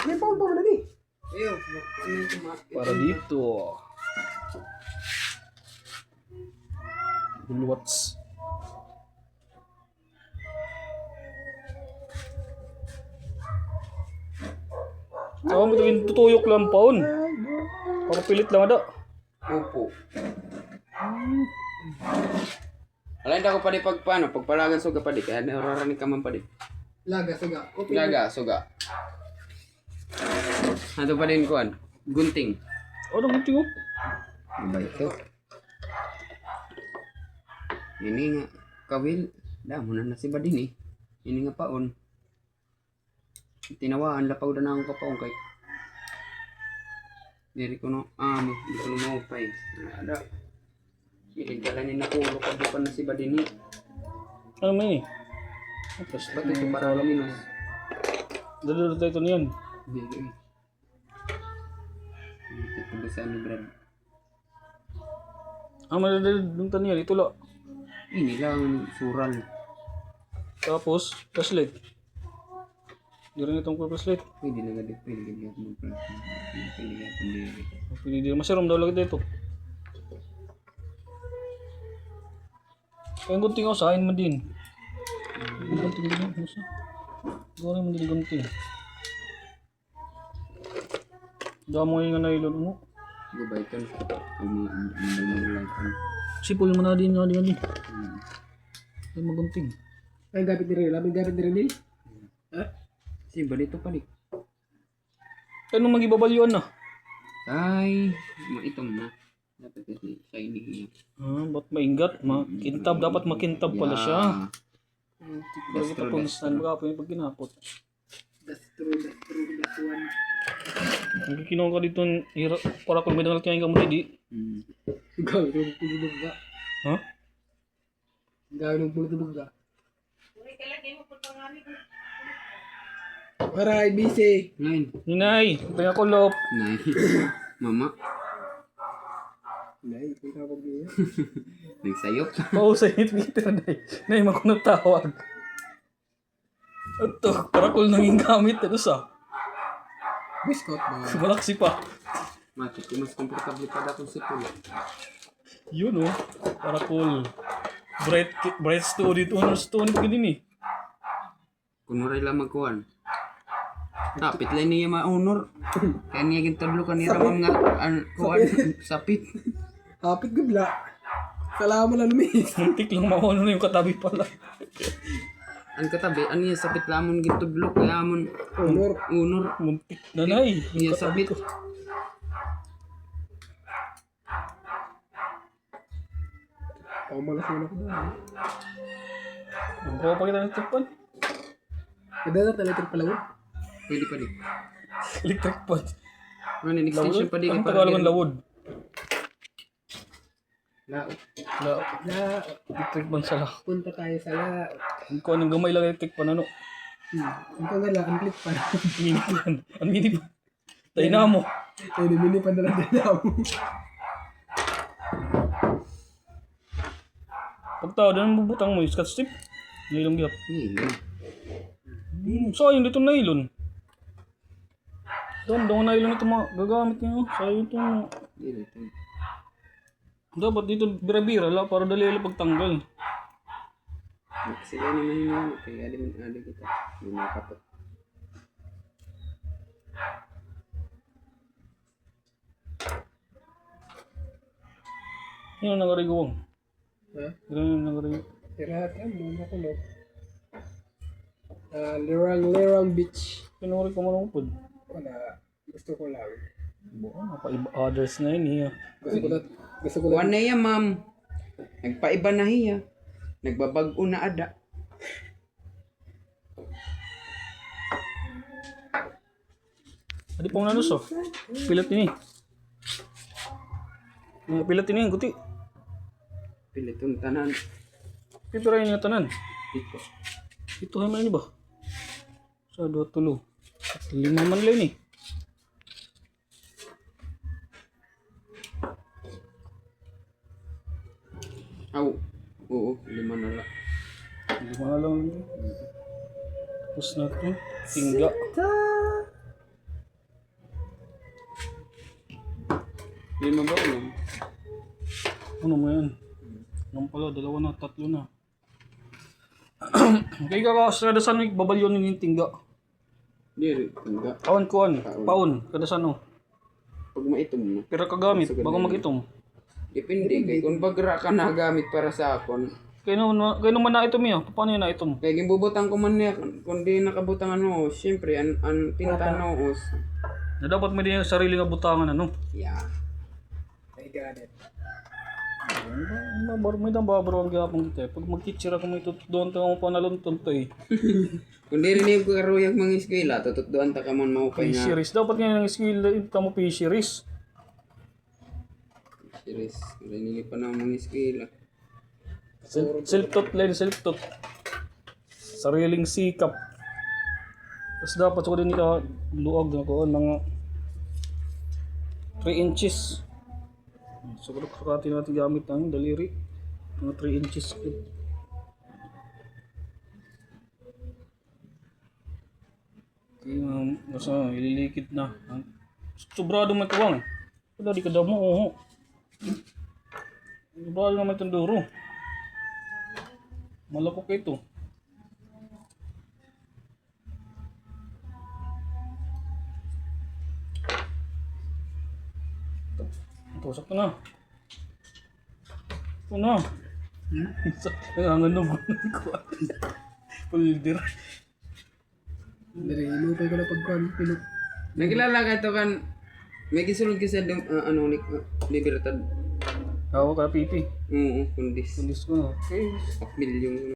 May paul pa mo di. Ayo, Para dito. Bulwats. Ako mo tawin tutuyok lang paon. Para pilit lang ada. Opo. Alain ako pa di pagpano, pagpalagan suga pa di, kaya nararanig ka man pa di. Laga, suga. Okay. Laga, suga. Ano pa din kuan? Gunting. Oh, nang gunting oh. Ano ba ito? Ini nga, kawil. Damo na si Badin eh. Ini nga paon. Tinawaan, lapaw na akong kapaon kay. Diri ko no, di ko no maupay. Ada. Iligala ni nakulo ka bukan na si Badin eh. Ano may? Tapos ba't ito para luminos? Dalo tayo niyan. Dili eh. Ito ba sa ano, Brad? Madadalo dun taniyan ito la. Ini lang sural. Tapos flashlight. Di rin itong flashlight. Pwede na gadi, pwede gadi ako mag-plant. Pwede gadi ako dili. Pwede di masirom daw lagi dito. Kaya gunting ako sa akin man din. Gunting din ako sa. Gawin mo din gunting. Damo yung nylon mo. Gubaitan. Ang mga like. Sipol mo na din nga din. Ay magunting. Ay, gapit din rin. Labing gapit din rin. Ha? Si balito pa di. Ano magibabalyuan na? Ay, maitom na. Dapat kasi shiny. Ba't maingat? Makintab. Dapat makintab pala siya. Pero That's ito true, pang that's stand baga pa yung pag ginapot. That's true. That's one. Ang kinuha ka dito, para kung may dangal kayo ka mo di. Gawin yung pulubog ka. Ha? Gawin yung pulubog ka. Aray, busy. Ngayon. Ninay, kaya ko lop. Nay. Mama. Nay, kung tawag niya. Nagsayop. Pausay ni Twitter, Nay. Nay, makunot tawag. Ito, para kung nanging gamit, ano sa? Biscuit ba? Malaksi pa. Mati, kung mas komportable pa daw kung sipon. Yun oh, para cool. Bright story, honor stone ka din eh. Kunuray lang magkuhan. Tapit lang niya ma-honor. Kaya niya gintadlo ka niya ramam nga kuhan. Sapit. Hapit gabla. Salamat lang lumis. Muntik lang ma-honor yung katabi pala. Ang katabi, ano yung sapit lamon gintudlo. Kaya amon Honor. honor. Muntik na Nay. Niya sapit. Pamalas mo na ko doon. Ang pa kita ng trip pan. Kada na talagang palawag. Pwede pa di. Electric pan. Ano, extension pa di. Ang Tagalogan lawod. Lao. La, La. electric pan sa la. Punta tayo sa la. Ang kuha ng gamay lang electric pan ano. Ang kagala, ang clip pa. Mini pan. Ang mini pan. Dynamo. Ay, mini pa na lang din mo. Pagtao, doon bubutang mo yung scotch tape. Nilong gap. Nilo. Sayang dito nylon. Doon nylon ito gagamit nyo. Sayang ito. Dili ito. Dapat dito bira-bira la para dali pagtanggal. Sila naman yung kaya adi kita. Yung mga kapot. Yun ang nagariguwang. Ha? Ganun yung nagarigo. Tira ka, muna ko no. Lerang Beach. Pinuri ko mo po. Wala. Gusto ko lang. Others na yun eh. Gusto ko lang. Kuwan na yan, ma'am. Nagpaiba na hiya. Nagbabago na ada. Adi pong nanus oh. Pilat ini. Pilat ini guti. Pilitong tanan. Pipira yung tanan. Ito. Ito hay ini ba? Sa 2 tulo. 5 man lang ni. Aw. Oo, 5 na lang. 5 na lang. Tapos na ito. Tingga. Lima ba ulam? Ano mo yan? Ano pala, 2 na, 3 na. Okay ka kada saan may babalyon yung tingga? Hindi, tingga. Paon. Kada saan o? Pag maitom mo. Pira ka gamit, bago mag-itom. Depende kay kung bagra ka na gamit para sa akon. Kaya naman na itom niya. Paano yun na itom? Kaya gibubutang ko man niya kung di nakabutang ano, syempre an tinatanos. Na dapat may din yung sarili nga butangan ano. Yeah. I got it. May nababaro ang gapang dito eh. Pag mag-teacher ako may doon ta mo panalunton to eh. Kung di rin ko karuyag mga eskwela, tututduan ta ka man maupay nga. Fisheries. Dapat nga yung skill ito mo fisheries. Serious, rinili pa na mga eskwela. Self-taught lang, self-taught. Sariling sikap. Tapos dapat ko din ka luag na ko mga 3 inches. So sukatin natin gamit ng daliri. Mga 3 inches. Okay, nasa ililikid na. Sobrado may tuwang. Wala di ka daw mo. Sobrado na may tunduro. Malapok ito. Ito, sakto na. Ito na. Nanganganog ko. Puldir. Dari, inupay ko na pagkuhan. Pinuk. Nagkilala ka ito kan, may gisulod ka sa Libertad. Ako ka pipi. Oo, kundis. Kundis ko na. Okay. Milyong.